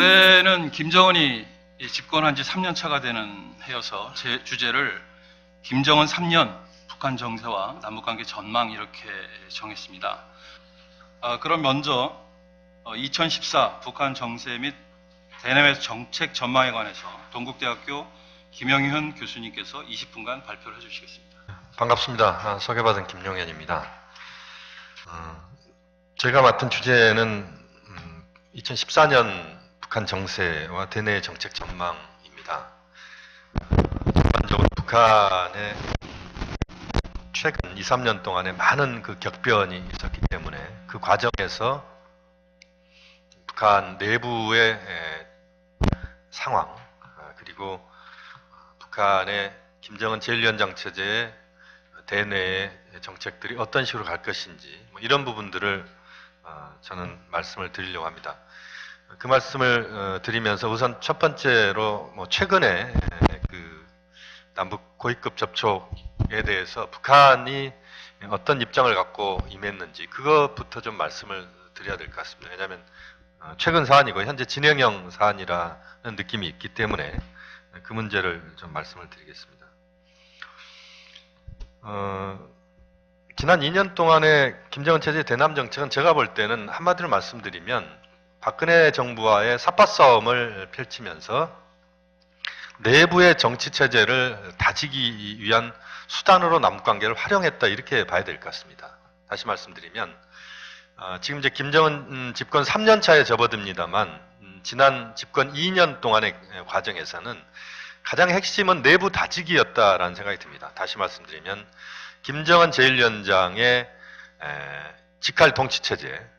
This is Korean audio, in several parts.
올해는 김정은이 집권한 지 3년 차가 되는 해여서 제 주제를 김정은 3년 북한 정세와 남북관계 전망 이렇게 정했습니다. 그럼 먼저 2014 북한 정세 및 대내외 정책 전망에 관해서 동국대학교 김영현 교수님께서 20분간 발표를 해주시겠습니다. 반갑습니다. 소개받은 김용현입니다. 제가 맡은 주제는 2014년 북한 정세와 대내 정책 전망입니다. 전반적으로 북한의 최근 2, 3년 동안에 많은 그 격변이 있었기 때문에 그 과정에서 북한 내부의 상황, 그리고 북한의 김정은 제1위원장 체제의 대내의 정책들이 어떤 식으로 갈 것인지 이런 부분들을 저는 말씀을 드리려고 합니다. 그 말씀을 드리면서 우선 첫 번째로 최근에 그 남북 고위급 접촉에 대해서 북한이 어떤 입장을 갖고 임했는지 그것부터 좀 말씀을 드려야 될 것 같습니다. 왜냐하면 최근 사안이고 현재 진행형 사안이라는 느낌이 있기 때문에 그 문제를 좀 말씀을 드리겠습니다. 지난 2년 동안의 김정은 체제의 대남 정책은 제가 볼 때는 한마디로 말씀드리면 박근혜 정부와의 삿바 싸움을 펼치면서 내부의 정치 체제를 다지기 위한 수단으로 남북관계를 활용했다 이렇게 봐야 될 것 같습니다. 다시 말씀드리면 지금 이제 김정은 집권 3년 차에 접어듭니다만 지난 집권 2년 동안의 과정에서는 가장 핵심은 내부 다지기였다라는 생각이 듭니다. 다시 말씀드리면 김정은 제1위원장의 직할 통치체제,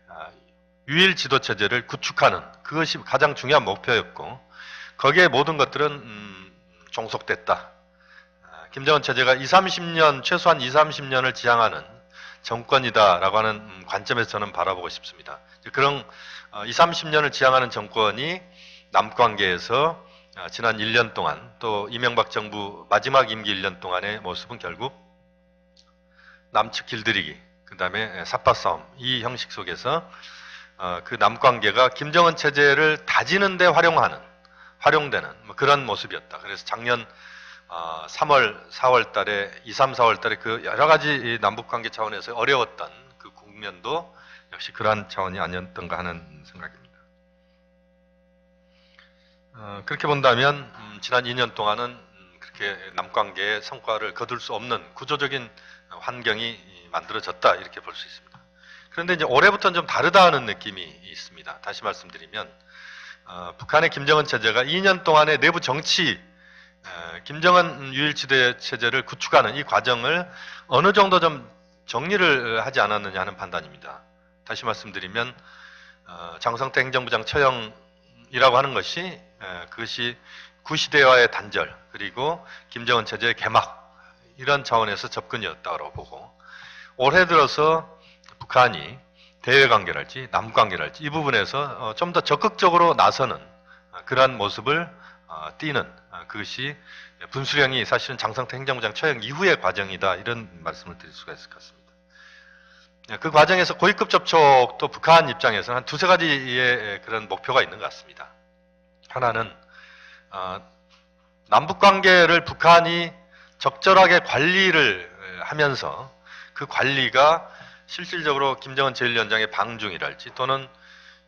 유일 지도체제를 구축하는 그것이 가장 중요한 목표였고 거기에 모든 것들은 종속됐다. 김정은 체제가 20, 30년, 최소한 20, 30년을 지향하는 정권이다라고 하는 관점에서 저는 바라보고 싶습니다. 그런 20, 30년을 지향하는 정권이 남북관계에서 지난 1년 동안 또 이명박 정부 마지막 임기 1년 동안의 모습은 결국 남측 길들이기, 그 다음에 삿바 싸움 이 형식 속에서 그 남북관계가 김정은 체제를 다지는 데 활용되는 그런 모습이었다. 그래서 작년 3월, 4월 달에 2, 3, 4월 달에 그 여러 가지 남북관계 차원에서 어려웠던 그 국면도 역시 그러한 차원이 아니었던가 하는 생각입니다. 그렇게 본다면 지난 2년 동안은 그렇게 남북관계의 성과를 거둘 수 없는 구조적인 환경이 만들어졌다 이렇게 볼 수 있습니다. 그런데 이제 올해부터는 좀 다르다는 느낌이 있습니다. 다시 말씀드리면 북한의 김정은 체제가 2년 동안의 내부 정치 김정은 유일지대 체제를 구축하는 이 과정을 어느 정도 좀 정리를 하지 않았느냐 하는 판단입니다. 다시 말씀드리면 장성태 행정부장 처형이라고 하는 것이 그것이 구시대와의 단절 그리고 김정은 체제의 개막 이런 차원에서 접근이었다고 보고 올해 들어서 북한이 대외관계랄지 남북관계랄지 이 부분에서 좀 더 적극적으로 나서는 그러한 모습을 띠는 그것이 분수령이 사실은 장성태 행정부장 처형 이후의 과정이다 이런 말씀을 드릴 수가 있을 것 같습니다. 그 과정에서 고위급 접촉도 북한 입장에서는 한 두세 가지의 그런 목표가 있는 것 같습니다. 하나는 남북관계를 북한이 적절하게 관리를 하면서 그 관리가 실질적으로 김정은 제1위원장의 방중이랄지 또는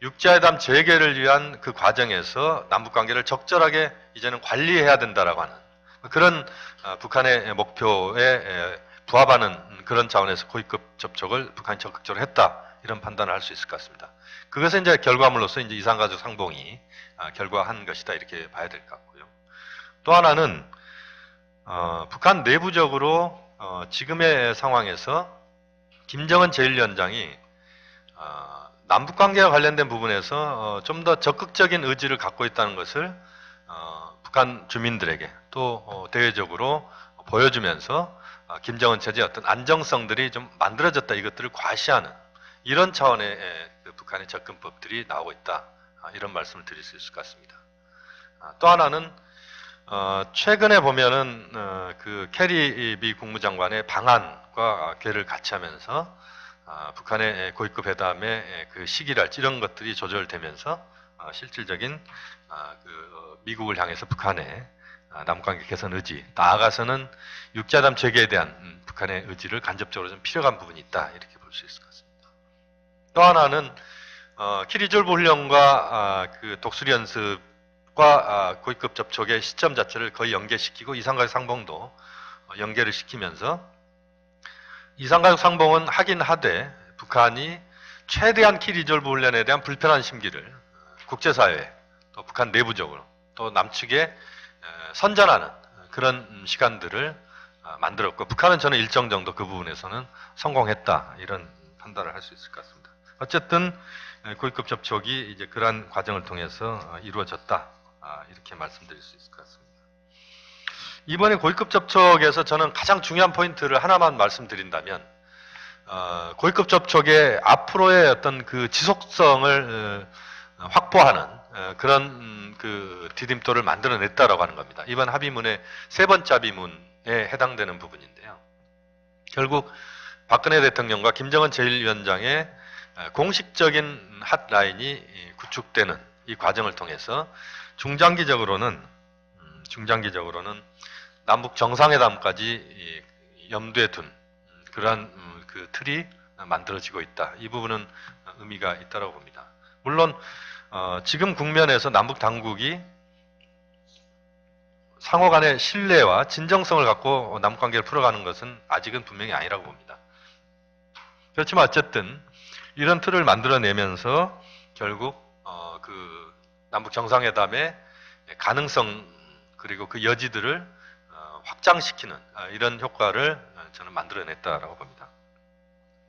육자회담 재개를 위한 그 과정에서 남북관계를 적절하게 이제는 관리해야 된다라고 하는 그런 북한의 목표에 부합하는 그런 차원에서 고위급 접촉을 북한이 적극적으로 했다 이런 판단을 할 수 있을 것 같습니다. 그것은 이제 결과물로서 이제 이산가족 상봉이 결과한 것이다 이렇게 봐야 될 것 같고요. 또 하나는 북한 내부적으로 지금의 상황에서 김정은 제1위원장이 남북관계와 관련된 부분에서 좀 더 적극적인 의지를 갖고 있다는 것을 북한 주민들에게 또 대외적으로 보여주면서 김정은 체제의 어떤 안정성들이 좀 만들어졌다 이것들을 과시하는 이런 차원의 북한의 접근법들이 나오고 있다 이런 말씀을 드릴 수 있을 것 같습니다. 또 하나는 최근에 보면은 그 캐리 미 국무장관의 방한과 궤를 같이 하면서 북한의 고위급 회담의 그 시기랄지 이런 것들이 조절되면서 실질적인 미국을 향해서 북한의 남북관계 개선 의지, 나아가서는 육자담 재개에 대한 북한의 의지를 간접적으로 좀 필요한 부분이 있다, 이렇게 볼 수 있을 것 같습니다. 또 하나는 키리졸브 훈련과 그 독수리 연습과 고위급 접촉의 시점 자체를 거의 연계시키고 이상가족 상봉도 연계를 시키면서 이상가족 상봉은 하긴 하되 북한이 최대한 키리졸브 훈련에 대한 불편한 심기를 국제사회 또 북한 내부적으로 또 남측에 선전하는 그런 시간들을 만들었고, 북한은 저는 일정 정도 그 부분에서는 성공했다, 이런 판단을 할 수 있을 것 같습니다. 어쨌든 고위급 접촉이 이제 그러한 과정을 통해서 이루어졌다, 이렇게 말씀드릴 수 있을 것 같습니다. 이번에 고위급 접촉에서 저는 가장 중요한 포인트를 하나만 말씀드린다면, 고위급 접촉의 앞으로의 어떤 그 지속성을 확보하는 그런 그 디딤돌을 만들어냈다라고 하는 겁니다. 이번 합의문의 세 번째 합의문에 해당되는 부분인데요. 결국 박근혜 대통령과 김정은 제1위원장의 공식적인 핫라인이 구축되는 이 과정을 통해서 중장기적으로는 남북 정상회담까지 염두에 둔 그러한 그 틀이 만들어지고 있다. 이 부분은 의미가 있다고 봅니다. 물론 지금 국면에서 남북 당국이 상호 간의 신뢰와 진정성을 갖고 남북 관계를 풀어가는 것은 아직은 분명히 아니라고 봅니다. 그렇지만 어쨌든 이런 틀을 만들어내면서 결국 그 남북 정상회담의 가능성 그리고 그 여지들을 확장시키는 이런 효과를 저는 만들어냈다라고 봅니다.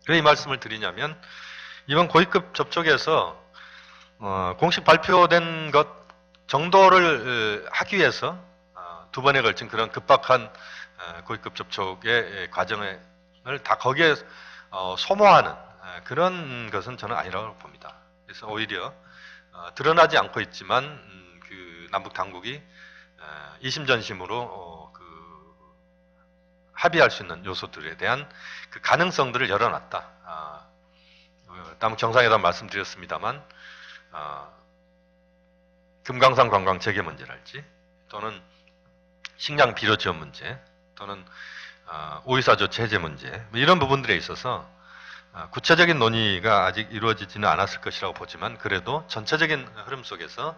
왜 이 말씀을 드리냐면, 이번 고위급 접촉에서 공식 발표된 것 정도를 하기 위해서 두 번에 걸친 그런 급박한 고위급 접촉의 과정을 다 거기에 소모하는 그런 것은 저는 아니라고 봅니다. 그래서 오히려 드러나지 않고 있지만 그 남북 당국이 이심전심으로 합의할 수 있는 요소들에 대한 그 가능성들을 열어놨다. 남북 정상회담 말씀드렸습니다만 금강산 관광 재개 문제랄지, 또는 식량 비료 지원 문제, 또는 오이사 조치 해제 문제, 뭐 이런 부분들에 있어서 구체적인 논의가 아직 이루어지지는 않았을 것이라고 보지만, 그래도 전체적인 흐름 속에서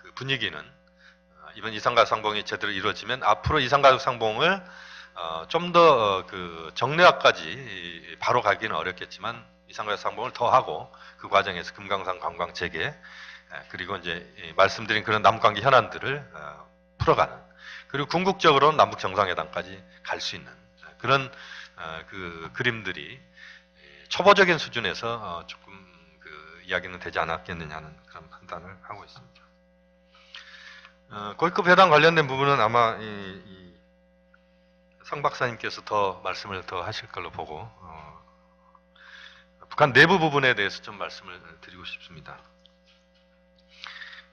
그 분위기는 이번 이산가족 상봉이 제대로 이루어지면 앞으로 이산가족 상봉을 좀 더 그 정례화까지 바로 가기는 어렵겠지만 이산가족 상봉을 더 하고, 그 과정에서 금강산 관광 재개, 그리고 이제 말씀드린 그런 남북관계 현안들을 풀어가는, 그리고 궁극적으로는 남북 정상회담까지 갈 수 있는 그런 그 그림들이 초보적인 수준에서 조금 그 이야기는 되지 않았겠느냐 하는 그런 판단을 하고 있습니다. 고위급 회담 관련된 부분은 아마 성 박사님께서 더 말씀을 더 하실 걸로 보고, 북한 내부 부분에 대해서 좀 말씀을 드리고 싶습니다.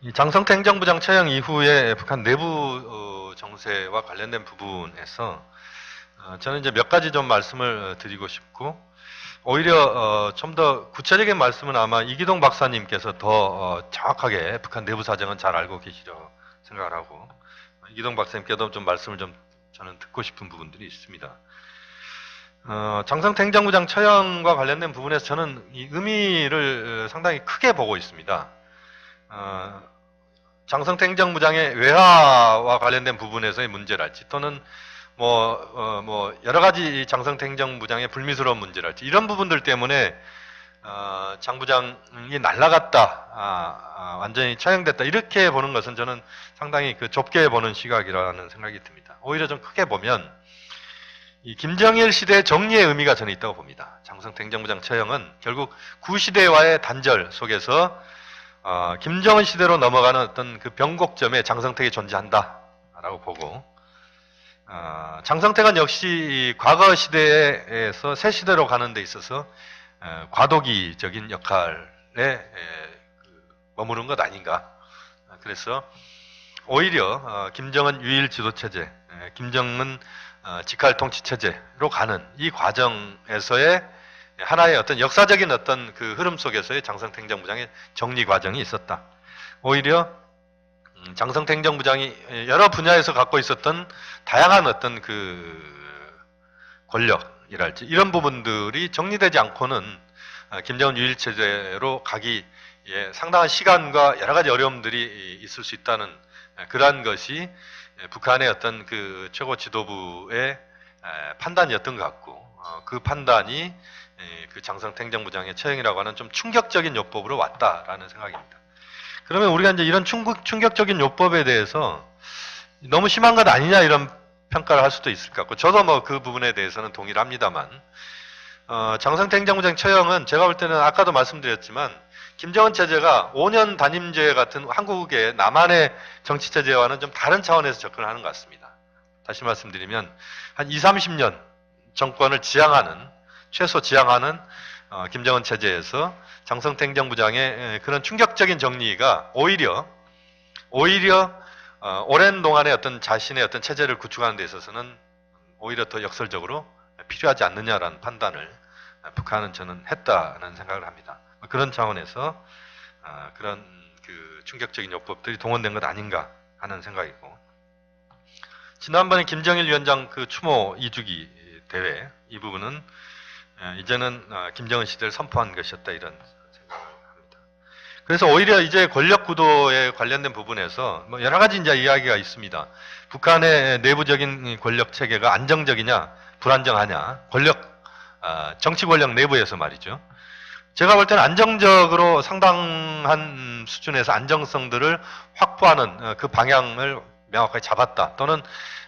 이 장성태 행정부장 처형 이후에 북한 내부 정세와 관련된 부분에서 저는 이제 몇 가지 좀 말씀을 드리고 싶고, 오히려 좀 더 구체적인 말씀은 아마 이기동 박사님께서 더 정확하게 북한 내부 사정은 잘 알고 계시려고 생각을 하고, 이기동 박사님께도 좀 말씀을 좀 저는 듣고 싶은 부분들이 있습니다. 장성태 행정부장 처형과 관련된 부분에서 저는 이 의미를 상당히 크게 보고 있습니다. 장성태 행정부장의 외화와 관련된 부분에서의 문제랄지, 또는 여러 가지 장성태 행정부장의 불미스러운 문제랄지, 이런 부분들 때문에 장 부장이 날아갔다, 완전히 처형됐다, 이렇게 보는 것은 저는 상당히 그 좁게 보는 시각이라는 생각이 듭니다. 오히려 좀 크게 보면 이 김정일 시대 정리의 의미가 저는 있다고 봅니다. 장성태 행정부장 처형은 결국 구시대와의 단절 속에서 김정은 시대로 넘어가는 어떤 그 변곡점에 장성택이 존재한다라고 보고, 장성택은 역시 과거 시대에서 새 시대로 가는 데 있어서 과도기적인 역할에 머무른 것 아닌가. 그래서 오히려 김정은 유일 지도체제, 김정은 직할 통치체제로 가는 이 과정에서의 하나의 어떤 역사적인 어떤 그 흐름 속에서의 장성태 행정부장의 정리 과정이 있었다. 오히려 장성태 행정부장이 여러 분야에서 갖고 있었던 다양한 어떤 그 권력이랄지 이런 부분들이 정리되지 않고는 김정은 유일체제로 가기 상당한 시간과 여러 가지 어려움들이 있을 수 있다는 그러한 것이 북한의 어떤 그 최고 지도부의 판단이었던 것 같고 그 판단이 그 장성태 행정부장의 처형이라고 하는 좀 충격적인 요법으로 왔다라는 생각입니다. 그러면 우리가 이제 이런 충격적인 요법에 대해서 너무 심한 것 아니냐 이런 평가를 할 수도 있을 것 같고 저도 뭐 그 부분에 대해서는 동의를 합니다만 장성태 행정부장 처형은 제가 볼 때는 아까도 말씀드렸지만 김정은 체제가 5년 단임제 같은 한국의 남한의 정치 체제와는 좀 다른 차원에서 접근하는 것 같습니다. 다시 말씀드리면 한 20, 30년 정권을 최소 지향하는 김정은 체제에서 장성태 행정부장의 그런 충격적인 정리가 오히려 오랜 동안의 어떤 자신의 어떤 체제를 구축하는 데 있어서는 오히려 더 역설적으로 필요하지 않느냐라는 판단을 북한은 저는 했다는 생각을 합니다. 그런 차원에서 그런 그 충격적인 요법들이 동원된 것 아닌가 하는 생각이고 지난번에 김정일 위원장 그 추모 2주기 대회 이 부분은 이제는 김정은 시대를 선포한 것이었다 이런 생각을 합니다. 그래서 오히려 이제 권력 구도에 관련된 부분에서 뭐 여러 가지 이제 이야기가 있습니다. 북한의 내부적인 권력 체계가 안정적이냐 불안정하냐 정치 권력 내부에서 말이죠. 제가 볼 때는 안정적으로 상당한 수준에서 안정성들을 확보하는 그 방향을 명확하게 잡았다. 또는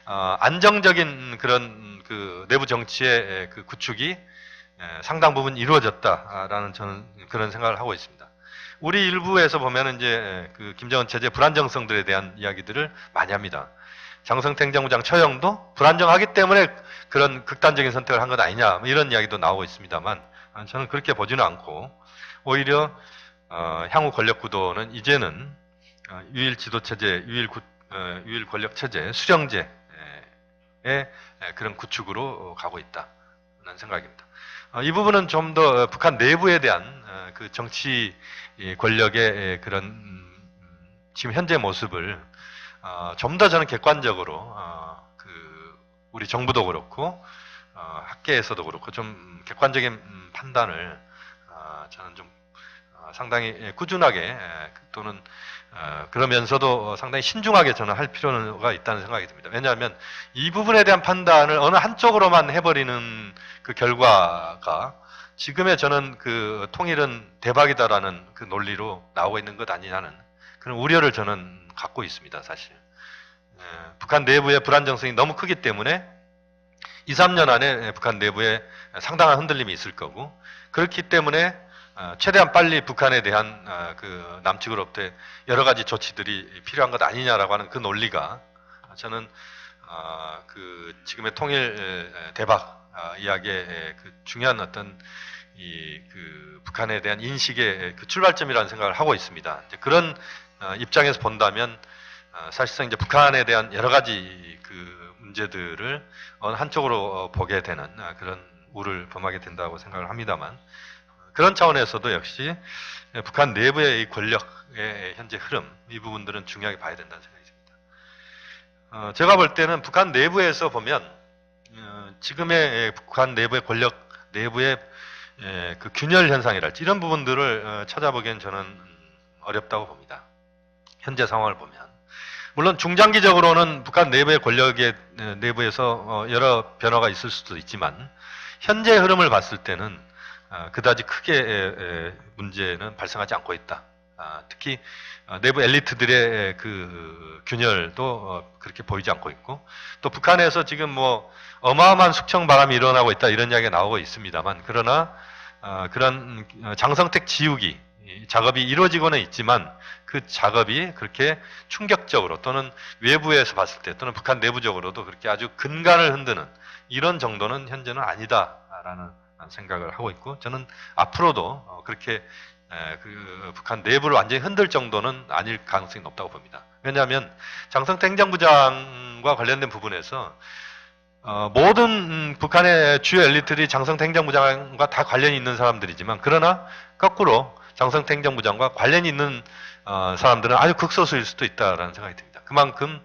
안정적인 그런 그 내부 정치의 그 구축이 상당 부분 이루어졌다라는 저는 그런 생각을 하고 있습니다. 우리 일부에서 보면은 이제 그 김정은 체제 불안정성들에 대한 이야기들을 많이 합니다. 장성태 행정부장 처형도 불안정하기 때문에 그런 극단적인 선택을 한 것 아니냐 뭐 이런 이야기도 나오고 있습니다만 저는 그렇게 보지는 않고 오히려 향후 권력 구도는 이제는 유일 지도 체제, 유일 권력 체제, 수령제의 그런 구축으로 가고 있다는 생각입니다. 이 부분은 좀 더 북한 내부에 대한 그 정치 권력의 그런 지금 현재 모습을 좀 더 저는 객관적으로 그 우리 정부도 그렇고 학계에서도 그렇고 좀 객관적인 판단을 저는 좀 상당히 꾸준하게 또는 그러면서도 상당히 신중하게 저는 할 필요가 있다는 생각이 듭니다. 왜냐하면 이 부분에 대한 판단을 어느 한쪽으로만 해버리는 그 결과가 지금의 저는 그 통일은 대박이다라는 그 논리로 나오고 있는 것 아니냐는 그런 우려를 저는 갖고 있습니다, 사실. 북한 내부의 불안정성이 너무 크기 때문에 2, 3년 안에 북한 내부에 상당한 흔들림이 있을 거고 그렇기 때문에 최대한 빨리 북한에 대한 그 남측으로부터 여러 가지 조치들이 필요한 것 아니냐라고 하는 그 논리가 저는 그 지금의 통일 대박 이야기의 그 중요한 어떤 그 북한에 대한 인식의 그 출발점이라는 생각을 하고 있습니다. 이제 그런 입장에서 본다면 사실상 이제 북한에 대한 여러 가지 그 문제들을 어느 한쪽으로 보게 되는 그런 우를 범하게 된다고 생각을 합니다만 그런 차원에서도 역시 북한 내부의 이 권력의 현재 흐름 이 부분들은 중요하게 봐야 된다는 생각이 듭니다. 제가 볼 때는 북한 내부에서 보면 지금의 북한 내부의 권력 내부의 그 균열 현상이랄지 이런 부분들을 찾아보기엔 저는 어렵다고 봅니다. 현재 상황을 보면 물론 중장기적으로는 북한 내부의 권력의 내부에서 여러 변화가 있을 수도 있지만 현재 흐름을 봤을 때는 그다지 크게 문제는 발생하지 않고 있다. 특히 내부 엘리트들의 그 균열도 그렇게 보이지 않고 있고 또 북한에서 지금 뭐 어마어마한 숙청 바람이 일어나고 있다 이런 이야기가 나오고 있습니다만 그러나 그런 장성택 지우기 작업이 이루어지고는 있지만 그 작업이 그렇게 충격적으로 또는 외부에서 봤을 때 또는 북한 내부적으로도 그렇게 아주 근간을 흔드는 이런 정도는 현재는 아니다라는 생각을 하고 있고 저는 앞으로도 그렇게 그 북한 내부를 완전히 흔들 정도는 아닐 가능성이 높다고 봅니다. 왜냐하면 장성태 행정부장과 관련된 부분에서 모든 북한의 주요 엘리트들이 장성태 행정부장과 다 관련이 있는 사람들이지만 그러나 거꾸로 장성태 행정부장과 관련이 있는 사람들은 아주 극소수일 수도 있다라는 생각이 듭니다. 그만큼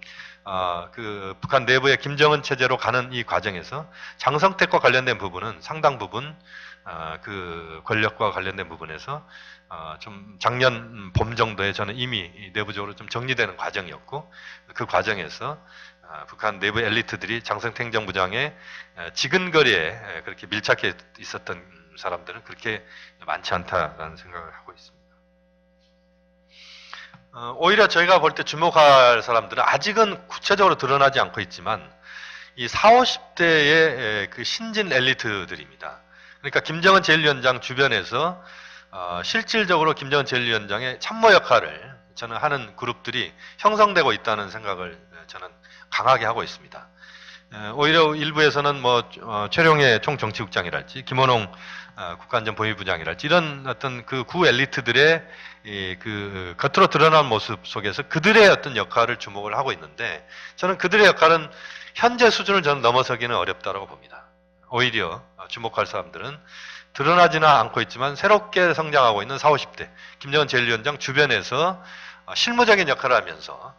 그 북한 내부의 김정은 체제로 가는 이 과정에서 장성택과 관련된 부분은 상당 부분 그 권력과 관련된 부분에서 좀 작년 봄 정도에 저는 이미 내부적으로 좀 정리되는 과정이었고, 그 과정에서 북한 내부 엘리트들이 장성택 행정부장의 지근거리에 그렇게 밀착해 있었던 사람들은 그렇게 많지 않다라는 생각을 하고 있습니다. 오히려 저희가 볼 때 주목할 사람들은 아직은 구체적으로 드러나지 않고 있지만 이 40, 50대의 그 신진 엘리트들입니다. 그러니까 김정은 제1위원장 주변에서 실질적으로 김정은 제1위원장의 참모 역할을 저는 하는 그룹들이 형성되고 있다는 생각을 저는 강하게 하고 있습니다. 오히려 일부에서는 뭐 최룡해 총정치국장이랄지 김원홍 국가안전보위부장이랄지 이런 어떤 그 구 엘리트들의 그 겉으로 드러난 모습 속에서 그들의 어떤 역할을 주목을 하고 있는데, 저는 그들의 역할은 현재 수준을 저는 넘어서기는 어렵다고 봅니다. 오히려 주목할 사람들은 드러나지는 않고 있지만 새롭게 성장하고 있는 40, 50대 김정은 제1위원장 주변에서 실무적인 역할을 하면서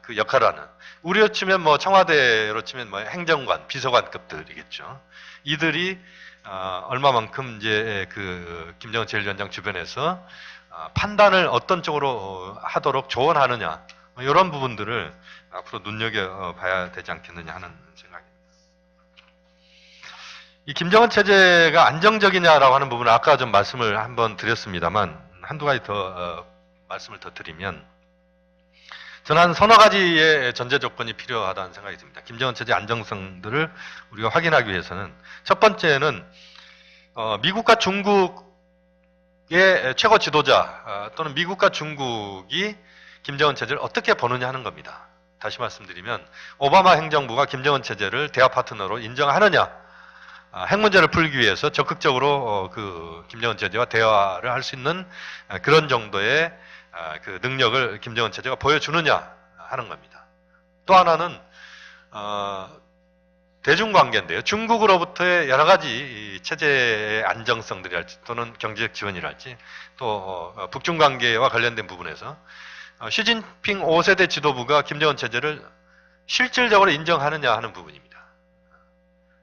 그 역할을 하는, 우리로 치면 뭐 청와대로 치면 뭐 행정관, 비서관급들이겠죠. 이들이 얼마만큼 이제 그 김정은 제1위원장 주변에서 판단을 어떤 쪽으로 하도록 조언하느냐, 이런 부분들을 앞으로 눈여겨봐야 되지 않겠느냐 하는 생각입니다. 이 김정은 체제가 안정적이냐라고 하는 부분은 아까 좀 말씀을 한번 드렸습니다만, 한두 가지 더 말씀을 더 드리면, 저는 한 서너 가지의 전제 조건이 필요하다는 생각이 듭니다. 김정은 체제 안정성들을 우리가 확인하기 위해서는, 첫 번째는 미국과 중국의 최고 지도자 또는 미국과 중국이 김정은 체제를 어떻게 보느냐 하는 겁니다. 다시 말씀드리면 오바마 행정부가 김정은 체제를 대화 파트너로 인정하느냐, 핵 문제를 풀기 위해서 적극적으로 그 김정은 체제와 대화를 할 수 있는 그런 정도의 그 능력을 김정은 체제가 보여주느냐 하는 겁니다. 또 하나는 대중관계인데요. 중국으로부터의 여러 가지 체제의 안정성들이랄지 또는 경제적 지원이랄지 또 북중 관계와 관련된 부분에서 시진핑 5세대 지도부가 김정은 체제를 실질적으로 인정하느냐 하는 부분입니다.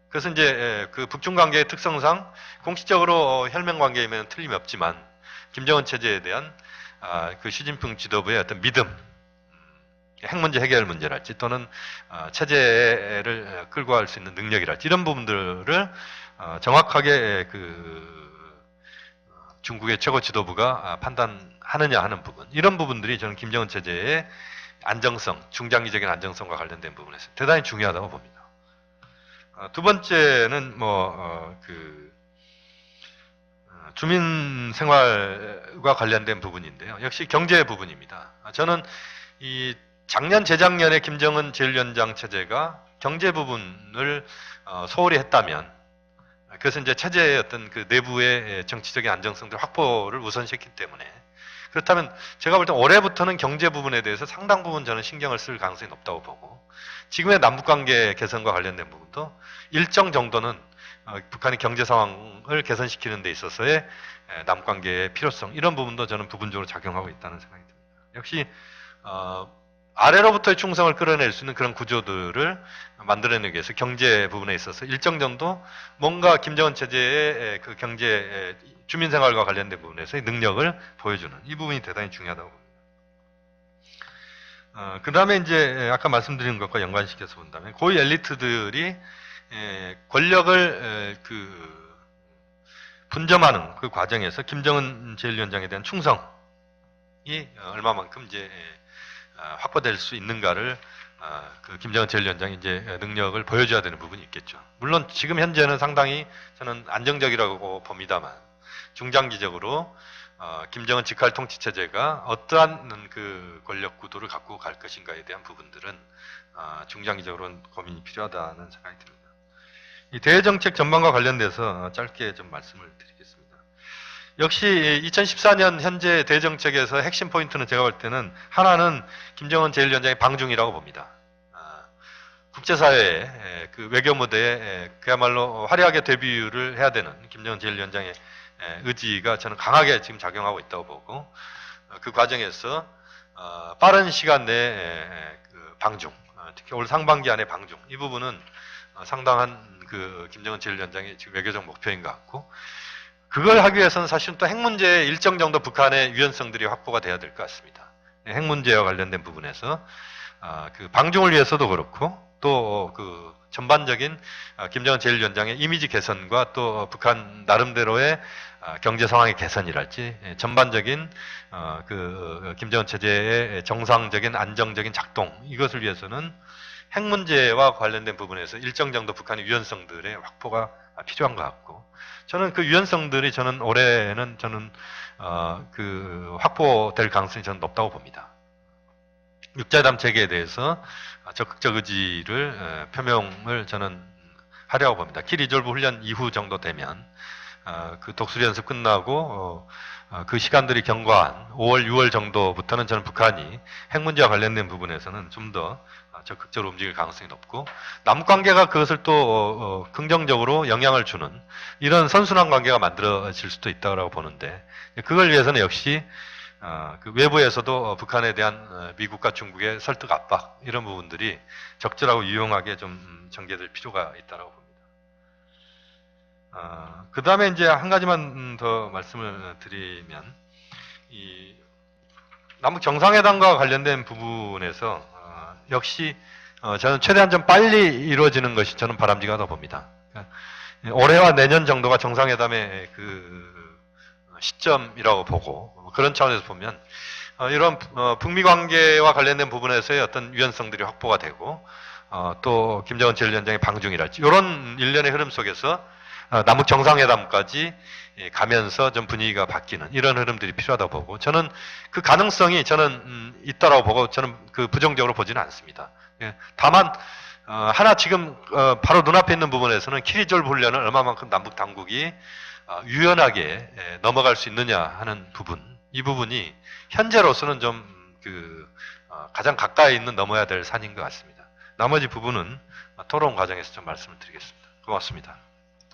그래서 이제 그 북중 관계의 특성상 공식적으로 혈맹 관계이면 틀림이 없지만 김정은 체제에 대한 그 시진핑 지도부의 어떤 믿음, 핵 문제 해결 문제랄지 또는 체제를 끌고 갈 수 있는 능력이랄지 이런 부분들을 정확하게 그 중국의 최고 지도부가 판단하느냐 하는 부분, 이런 부분들이 저는 김정은 체제의 안정성, 중장기적인 안정성과 관련된 부분에서 대단히 중요하다고 봅니다. 두 번째는 주민 생활과 관련된 부분인데요. 역시 경제 부분입니다. 저는 이 작년, 재작년에 김정은 제1위원장 체제가 경제 부분을 소홀히 했다면, 그래서 이제 체제의 어떤 그 내부의 정치적인 안정성들 확보를 우선시했기 때문에, 그렇다면 제가 볼 때 올해부터는 경제 부분에 대해서 상당 부분 저는 신경을 쓸 가능성이 높다고 보고, 지금의 남북관계 개선과 관련된 부분도 일정 정도는 북한의 경제 상황을 개선시키는 데 있어서의 남북관계의 필요성, 이런 부분도 저는 부분적으로 작용하고 있다는 생각이 듭니다. 역시 아래로부터의 충성을 끌어낼 수 있는 그런 구조들을 만들어내기 위해서 경제 부분에 있어서 일정 정도 뭔가 김정은 체제의 그 경제 주민생활과 관련된 부분에서의 능력을 보여주는 이 부분이 대단히 중요하다고 봅니다. 그 다음에 이제 아까 말씀드린 것과 연관시켜서 본다면 고위 엘리트들이 권력을 분점하는 그 과정에서 김정은 제1위원장에 대한 충성이 얼마만큼 이제 확보될 수 있는가를 그 김정은 제1위원장이 이제 능력을 보여줘야 되는 부분이 있겠죠. 물론 지금 현재는 상당히 저는 안정적이라고 봅니다만 중장기적으로 김정은 직할 통치 체제가 어떠한 그 권력 구도를 갖고 갈 것인가에 대한 부분들은 중장기적으로는 고민이 필요하다는 생각이 듭니다. 이 대외정책 전망과 관련돼서 짧게 좀 말씀을 드리겠습니다. 역시 2014년 현재 대정책에서 핵심 포인트는 제가 볼 때는 하나는 김정은 제1위원장의 방중이라고 봅니다. 국제사회의 그 외교 무대에 그야말로 화려하게 데뷔를 해야 되는 김정은 제1위원장의 의지가 저는 강하게 지금 작용하고 있다고 보고 그 과정에서 빠른 시간 내에 그 방중, 특히 올 상반기 안에 방중 이 부분은 상당한 그 김정은 제1위원장의 지금 외교적 목표인 것 같고 그걸 하기 위해서는 사실은 또 핵 문제에 일정 정도 북한의 유연성들이 확보가 돼야 될 것 같습니다. 핵 문제와 관련된 부분에서 그 방중을 위해서도 그렇고 또 그 전반적인 김정은 제1위원장의 이미지 개선과 또 북한 나름대로의 경제 상황의 개선이랄지 전반적인 그 김정은 체제의 정상적인 안정적인 작동 이것을 위해서는 핵 문제와 관련된 부분에서 일정 정도 북한의 유연성들의 확보가 필요한 것 같고 저는 그 유연성들이 저는 올해는 저는 그 확보될 가능성이 저는 높다고 봅니다. 육자회담 체계에 대해서 적극적 의지를 표명을 저는 하려고 봅니다. 키리졸브 훈련 이후 정도 되면 그 독수리 연습 끝나고 그 시간들이 경과한 5월, 6월 정도부터는 저는 북한이 핵 문제와 관련된 부분에서는 좀 더 적극적으로 움직일 가능성이 높고 남북 관계가 그것을 또 긍정적으로 영향을 주는 이런 선순환 관계가 만들어질 수도 있다고 보는데 그걸 위해서는 역시 그 외부에서도 북한에 대한 미국과 중국의 설득 압박 이런 부분들이 적절하고 유용하게 좀 전개될 필요가 있다고 봅니다. 그 다음에 이제 한 가지만 더 말씀을 드리면 이 남북 정상회담과 관련된 부분에서 역시 저는 최대한 좀 빨리 이루어지는 것이 저는 바람직하다고 봅니다. 그러니까 올해와 내년 정도가 정상회담의 그 시점이라고 보고 그런 차원에서 보면 이런 북미 관계와 관련된 부분에서의 어떤 유연성들이 확보가 되고 또 김정은 제1위원장의 방중이랄지 이런 일련의 흐름 속에서 남북 정상회담까지 가면서 좀 분위기가 바뀌는 이런 흐름들이 필요하다고 보고 저는 그 가능성이 저는 있다라고 보고 저는 그 부정적으로 보지는 않습니다. 다만 하나 지금 바로 눈앞에 있는 부분에서는 키리졸브 훈련을 얼마만큼 남북 당국이 유연하게 넘어갈 수 있느냐 하는 부분 이 부분이 현재로서는 좀 그 가장 가까이 있는 넘어야 될 산인 것 같습니다. 나머지 부분은 토론 과정에서 좀 말씀을 드리겠습니다. 고맙습니다.